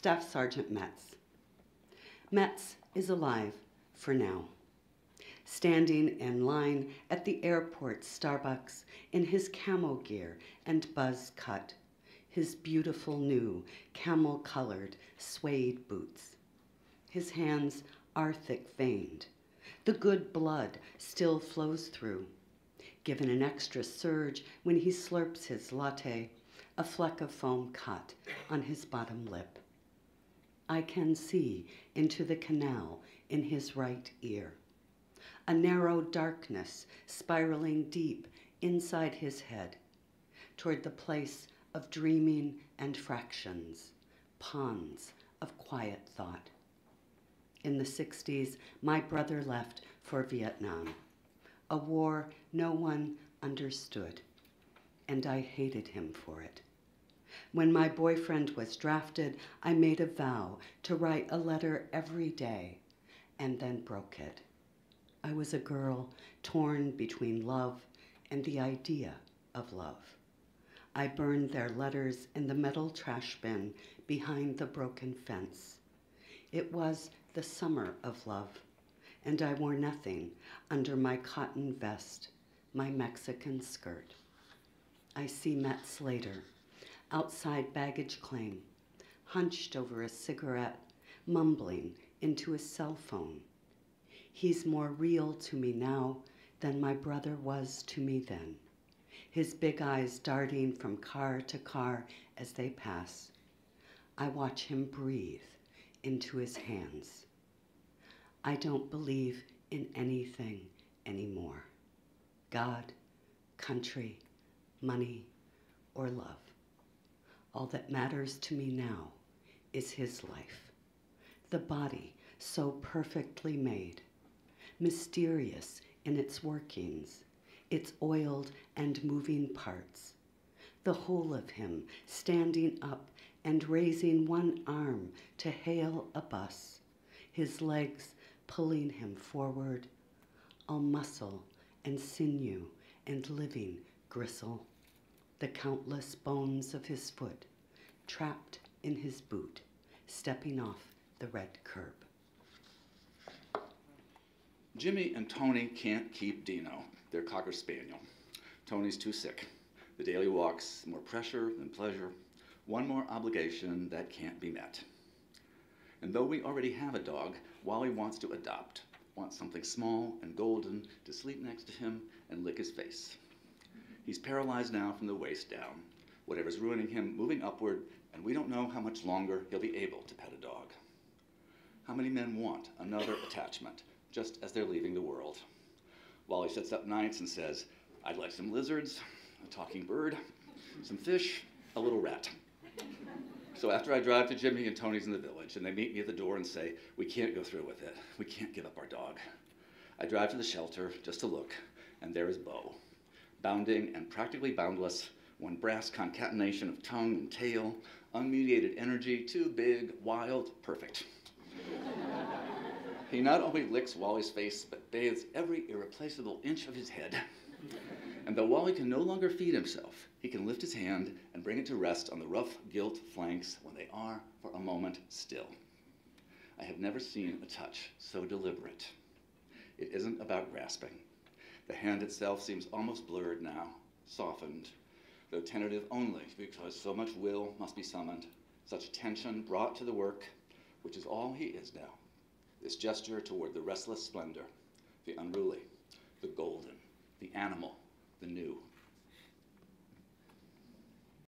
Staff Sergeant Metz. Metz is alive for now, standing in line at the airport Starbucks in his camo gear and buzz cut, his beautiful new camel-colored suede boots. His hands are thick-veined. The good blood still flows through, given an extra surge when he slurps his latte, a fleck of foam cut on his bottom lip. I can see into the canal in his right ear, a narrow darkness spiraling deep inside his head, toward the place of dreaming and fractions, ponds of quiet thought. In the 60s, my brother left for Vietnam, a war no one understood, and I hated him for it. When my boyfriend was drafted, I made a vow to write a letter every day, and then broke it. I was a girl torn between love and the idea of love. I burned their letters in the metal trash bin behind the broken fence. It was the summer of love, and I wore nothing under my cotton vest, my Mexican skirt. I see Metz later, outside baggage claim, hunched over a cigarette, mumbling into his cell phone. He's more real to me now than my brother was to me then, his big eyes darting from car to car as they pass. I watch him breathe into his hands. I don't believe in anything anymore. God, country, money, or love. All that matters to me now is his life. The body so perfectly made, mysterious in its workings, its oiled and moving parts. The whole of him standing up and raising one arm to hail a bus, his legs pulling him forward, all muscle and sinew and living gristle, the countless bones of his foot trapped in his boot, stepping off the red curb. Jimmy and Tony can't keep Dino, their Cocker Spaniel. Tony's too sick. The daily walks, more pressure than pleasure, one more obligation that can't be met. And though we already have a dog, Wally wants to adopt, wants something small and golden to sleep next to him and lick his face. He's paralyzed now from the waist down, whatever's ruining him moving upward, and we don't know how much longer he'll be able to pet a dog. How many men want another attachment just as they're leaving the world? Wally sits up nights and says, I'd like some lizards, a talking bird, some fish, a little rat. So after I drive to Jimmy and Tony's in the village, and they meet me at the door and say, we can't go through with it. We can't give up our dog. I drive to the shelter just to look, and there is Bo, bounding and practically boundless, one brass concatenation of tongue and tail, unmediated energy, too big, wild, perfect. He not only licks Wally's face, but bathes every irreplaceable inch of his head. And though Wally can no longer feed himself, he can lift his hand and bring it to rest on the rough gilt flanks when they are, for a moment, still. I have never seen a touch so deliberate. It isn't about grasping. The hand itself seems almost blurred now, softened, though tentative only because so much will must be summoned, such tension brought to the work, which is all he is now. This gesture toward the restless splendor, the unruly, the golden, the animal, the new.